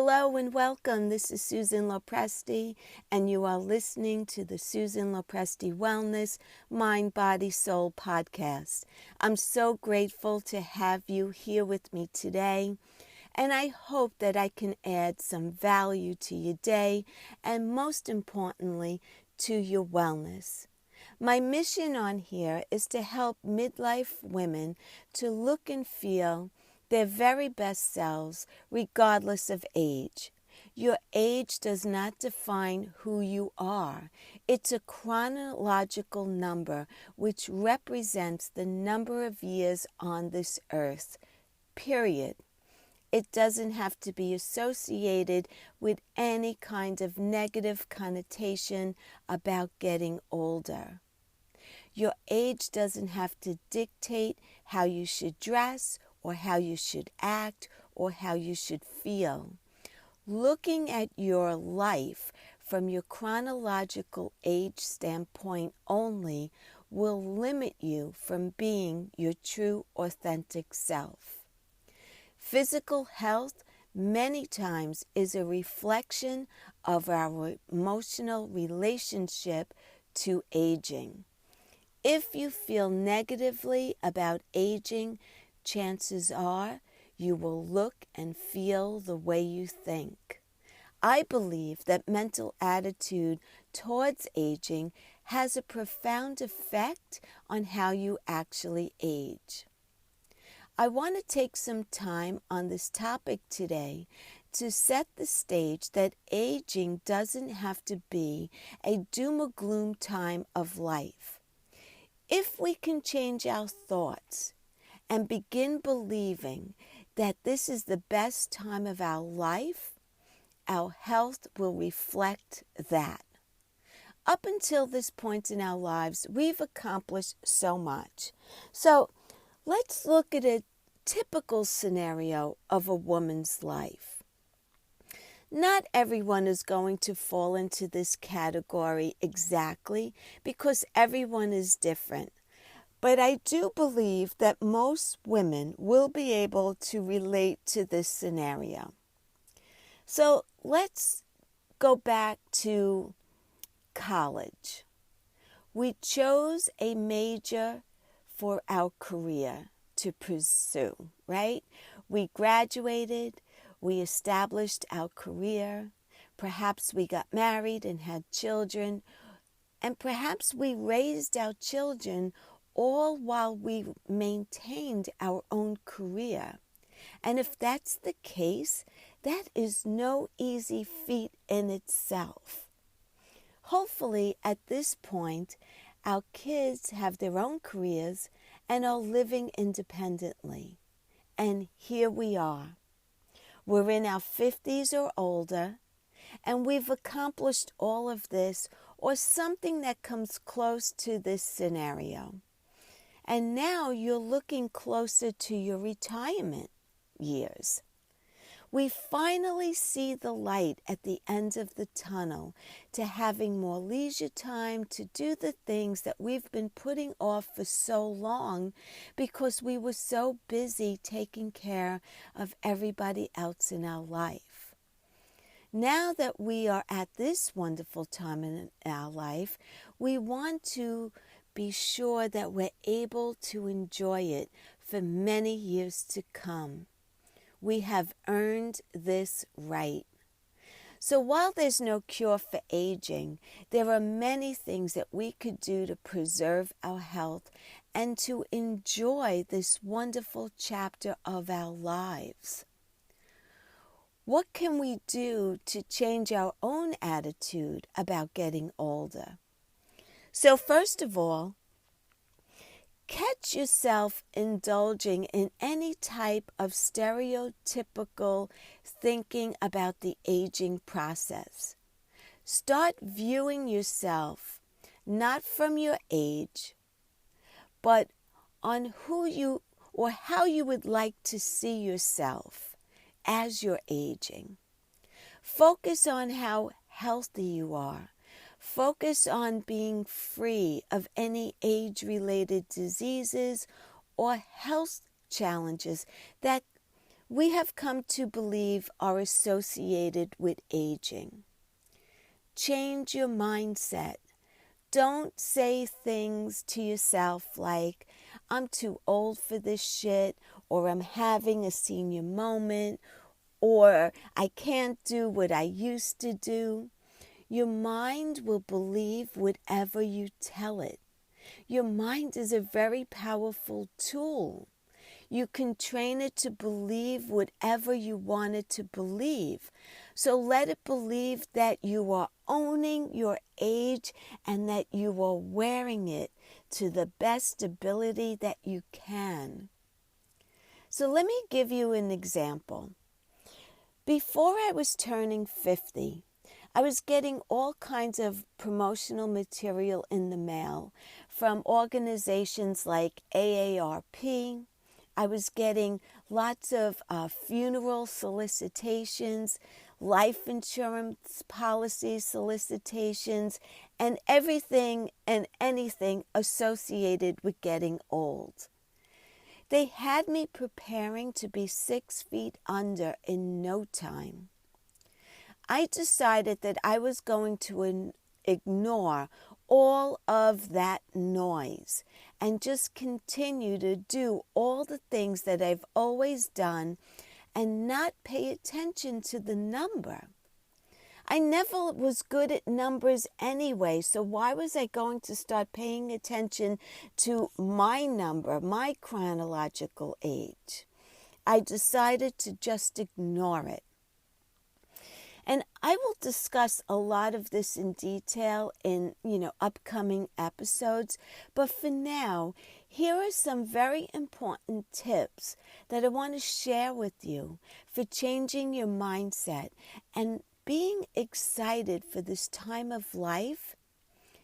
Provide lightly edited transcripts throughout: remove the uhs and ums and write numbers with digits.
Hello and welcome. This is Susan Lopresti, and you are listening to the Susan Lopresti Wellness Mind, Body, Soul podcast. I'm so grateful to have you here with me today, and I hope that I can add some value to your day and most importantly, to your wellness. My mission on here is to help midlife women to look and feel their very best selves, regardless of age. Your age does not define who you are. It's a chronological number which represents the number of years on this earth, period. It doesn't have to be associated with any kind of negative connotation about getting older. Your age doesn't have to dictate how you should dress or how you should act or how you should feel. Looking at your life from your chronological age standpoint only will limit you from being your true, authentic self. Physical health many times is a reflection of our emotional relationship to aging. If you feel negatively about aging, chances are you will look and feel the way you think. I believe that mental attitude towards aging has a profound effect on how you actually age. I want to take some time on this topic today to set the stage that aging doesn't have to be a doom or gloom time of life. If we can change our thoughts and begin believing that this is the best time of our life, our health will reflect that. Up until this point in our lives, we've accomplished so much. So let's look at a typical scenario of a woman's life. Not everyone is going to fall into this category exactly because everyone is different. But I do believe that most women will be able to relate to this scenario. So let's go back to college. We chose a major for our career to pursue, right? We graduated, we established our career, perhaps we got married and had children, and perhaps we raised our children all while we maintained our own career. And if that's the case, that is no easy feat in itself. Hopefully, at this point, our kids have their own careers and are living independently. And here we are. We're in our 50s or older, and we've accomplished all of this or something that comes close to this scenario. And now you're looking closer to your retirement years. We finally see the light at the end of the tunnel to having more leisure time to do the things that we've been putting off for so long because we were so busy taking care of everybody else in our life. Now that we are at this wonderful time in our life, we want to be sure that we're able to enjoy it for many years to come. We have earned this right. So while there's no cure for aging, there are many things that we could do to preserve our health and to enjoy this wonderful chapter of our lives. What can we do to change our own attitude about getting older? So first of all, catch yourself indulging in any type of stereotypical thinking about the aging process. Start viewing yourself not from your age, but on who you or how you would like to see yourself as you're aging. Focus on how healthy you are. Focus on being free of any age-related diseases or health challenges that we have come to believe are associated with aging. Change your mindset. Don't say things to yourself like, I'm too old for this shit, or I'm having a senior moment, or I can't do what I used to do. Your mind will believe whatever you tell it. Your mind is a very powerful tool. You can train it to believe whatever you want it to believe. So let it believe that you are owning your age and that you are wearing it to the best ability that you can. So let me give you an example. Before I was turning 50, I was getting all kinds of promotional material in the mail from organizations like AARP. I was getting lots of funeral solicitations, life insurance policy solicitations, and everything and anything associated with getting old. They had me preparing to be 6 feet under in no time. I decided that I was going to ignore all of that noise and just continue to do all the things that I've always done and not pay attention to the number. I never was good at numbers anyway, so why was I going to start paying attention to my number, my chronological age? I decided to just ignore it. And I will discuss a lot of this in detail in, upcoming episodes. But for now, here are some very important tips that I want to share with you for changing your mindset and being excited for this time of life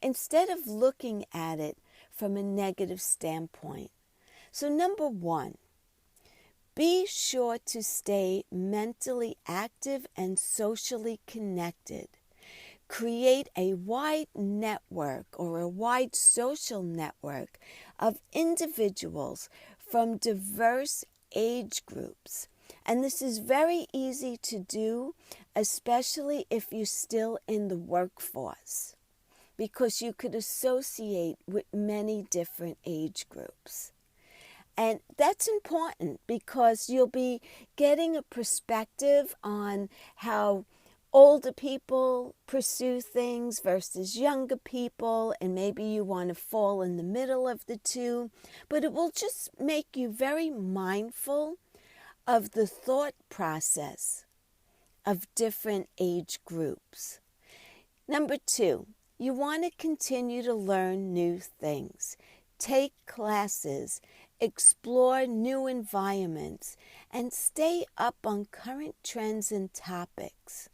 instead of looking at it from a negative standpoint. So number 1, be sure to stay mentally active and socially connected. Create a wide network or a wide social network of individuals from diverse age groups. And this is very easy to do, especially if you're still in the workforce, because you could associate with many different age groups. And that's important because you'll be getting a perspective on how older people pursue things versus younger people, and maybe you want to fall in the middle of the two. But it will just make you very mindful of the thought process of different age groups. Number 2, you want to continue to learn new things. Take classes, explore new environments, and stay up on current trends and topics.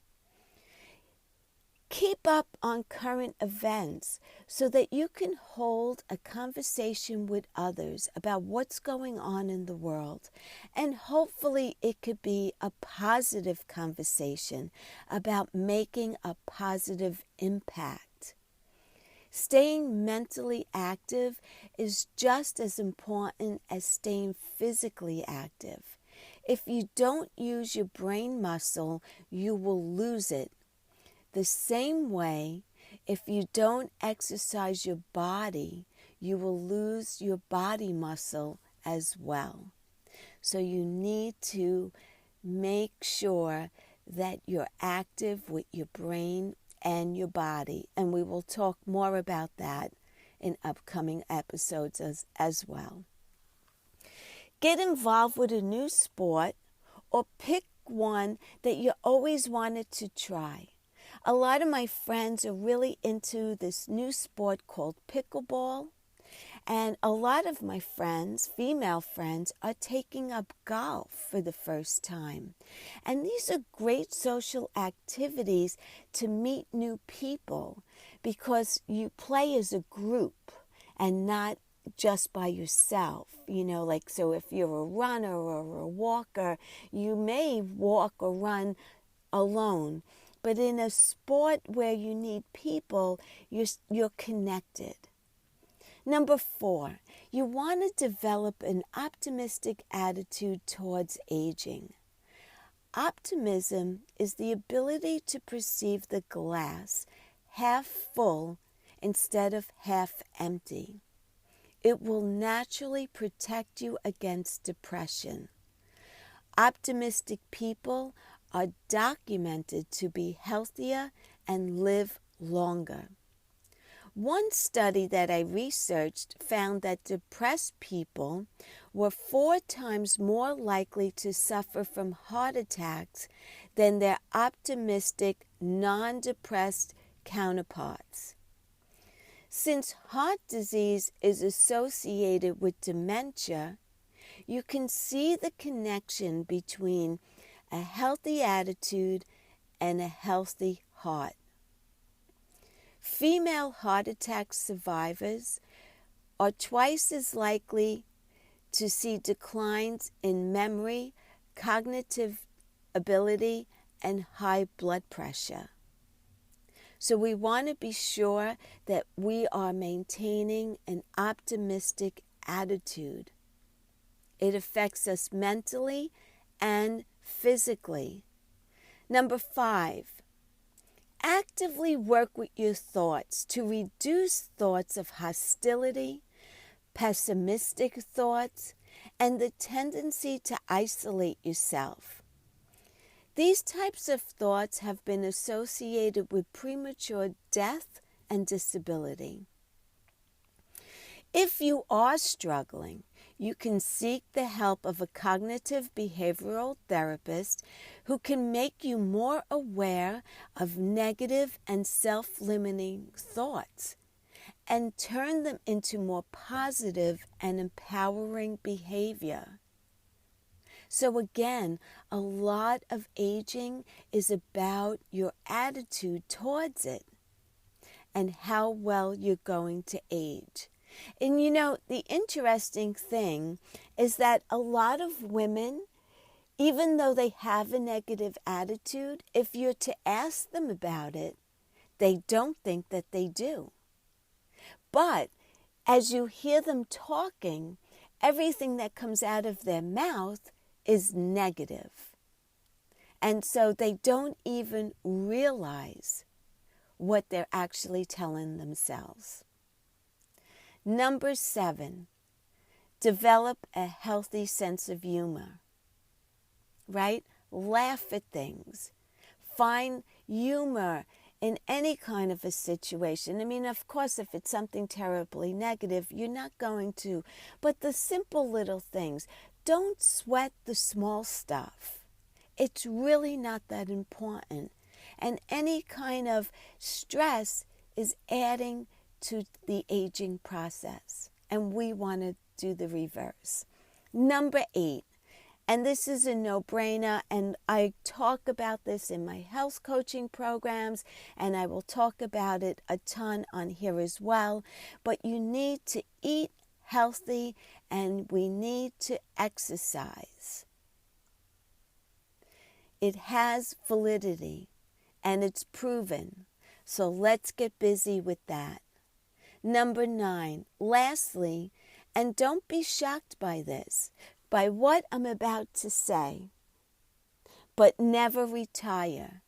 Keep up on current events so that you can hold a conversation with others about what's going on in the world. And hopefully it could be a positive conversation about making a positive impact. Staying mentally active is just as important as staying physically active. If you don't use your brain muscle, you will lose it. The same way, if you don't exercise your body, you will lose your body muscle as well. So you need to make sure that you're active with your brain and your body. And we will talk more about that in upcoming episodes as well. Get involved with a new sport or pick one that you always wanted to try. A lot of my friends are really into this new sport called pickleball. And a lot of my friends, female friends, are taking up golf for the first time. And these are great social activities to meet new people because you play as a group and not just by yourself. So if you're a runner or a walker, you may walk or run alone. But in a sport where you need people, you're connected. Number 4, you want to develop an optimistic attitude towards aging. Optimism is the ability to perceive the glass half full instead of half empty. It will naturally protect you against depression. Optimistic people are documented to be healthier and live longer. One study that I researched found that depressed people were 4 times more likely to suffer from heart attacks than their optimistic, non-depressed counterparts. Since heart disease is associated with dementia, you can see the connection between a healthy attitude and a healthy heart. Female heart attack survivors are twice as likely to see declines in memory, cognitive ability, and high blood pressure. So we want to be sure that we are maintaining an optimistic attitude. It affects us mentally and physically. Number 5, actively work with your thoughts to reduce thoughts of hostility, pessimistic thoughts, and the tendency to isolate yourself. These types of thoughts have been associated with premature death and disability. If you are struggling, you can seek the help of a cognitive behavioral therapist who can make you more aware of negative and self-limiting thoughts and turn them into more positive and empowering behavior. So again, a lot of aging is about your attitude towards it and how well you're going to age. And the interesting thing is that a lot of women, even though they have a negative attitude, if you're to ask them about it, they don't think that they do. But as you hear them talking, everything that comes out of their mouth is negative. And so they don't even realize what they're actually telling themselves. Number 7, develop a healthy sense of humor, right? Laugh at things. Find humor in any kind of a situation. I mean, of course, if it's something terribly negative, you're not going to. But the simple little things, don't sweat the small stuff. It's really not that important. And any kind of stress is adding to the aging process. And we want to do the reverse. Number 8, and this is a no-brainer, and I talk about this in my health coaching programs, and I will talk about it a ton on here as well, but you need to eat healthy and we need to exercise. It has validity and it's proven, so let's get busy with that. Number 9, lastly, and don't be shocked by this, by what I'm about to say, but never retire.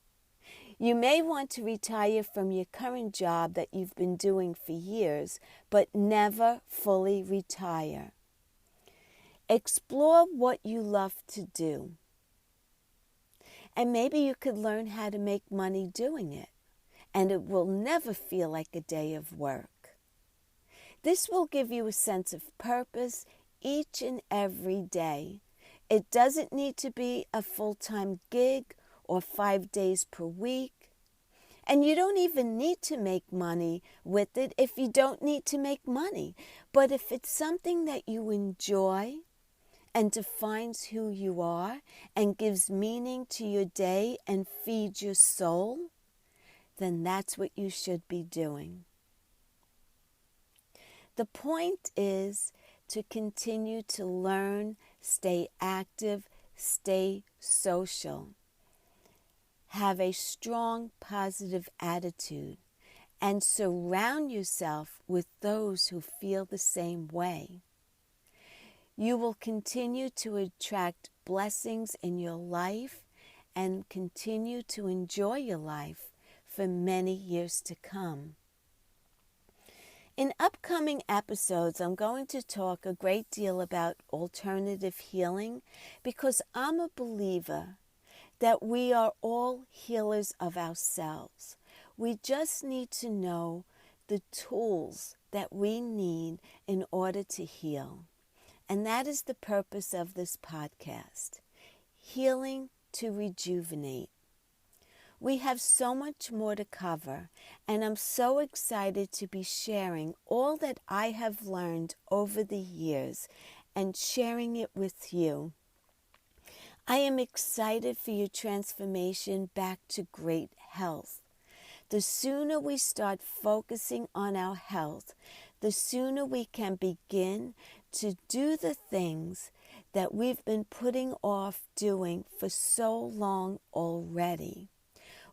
You may want to retire from your current job that you've been doing for years, but never fully retire. Explore what you love to do. And maybe you could learn how to make money doing it, and it will never feel like a day of work. This will give you a sense of purpose each and every day. It doesn't need to be a full-time gig or 5 days per week. And you don't even need to make money with it if you don't need to make money. But if it's something that you enjoy and defines who you are and gives meaning to your day and feeds your soul, then that's what you should be doing. The point is to continue to learn, stay active, stay social. Have a strong, positive attitude and surround yourself with those who feel the same way. You will continue to attract blessings in your life and continue to enjoy your life for many years to come. In upcoming episodes, I'm going to talk a great deal about alternative healing because I'm a believer that we are all healers of ourselves. We just need to know the tools that we need in order to heal. And that is the purpose of this podcast, healing to rejuvenate. We have so much more to cover, and I'm so excited to be sharing all that I have learned over the years and sharing it with you. I am excited for your transformation back to great health. The sooner we start focusing on our health, the sooner we can begin to do the things that we've been putting off doing for so long already.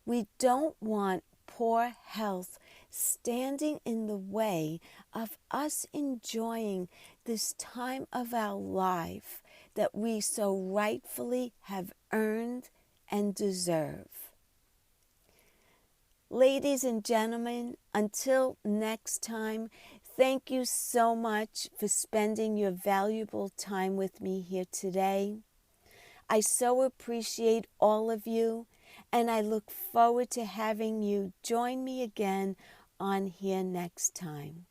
We don't want poor health standing in the way of us enjoying this time of our life that we so rightfully have earned and deserve. Ladies and gentlemen, until next time, thank you so much for spending your valuable time with me here today. I so appreciate all of you, and I look forward to having you join me again on here next time.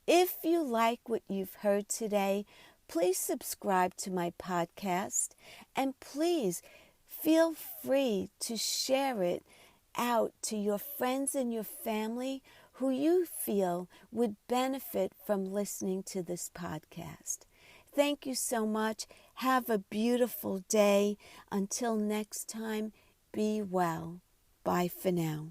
If you like what you've heard today, please subscribe to my podcast, and please feel free to share it out to your friends and your family who you feel would benefit from listening to this podcast. Thank you so much. Have a beautiful day. Until next time, be well. Bye for now.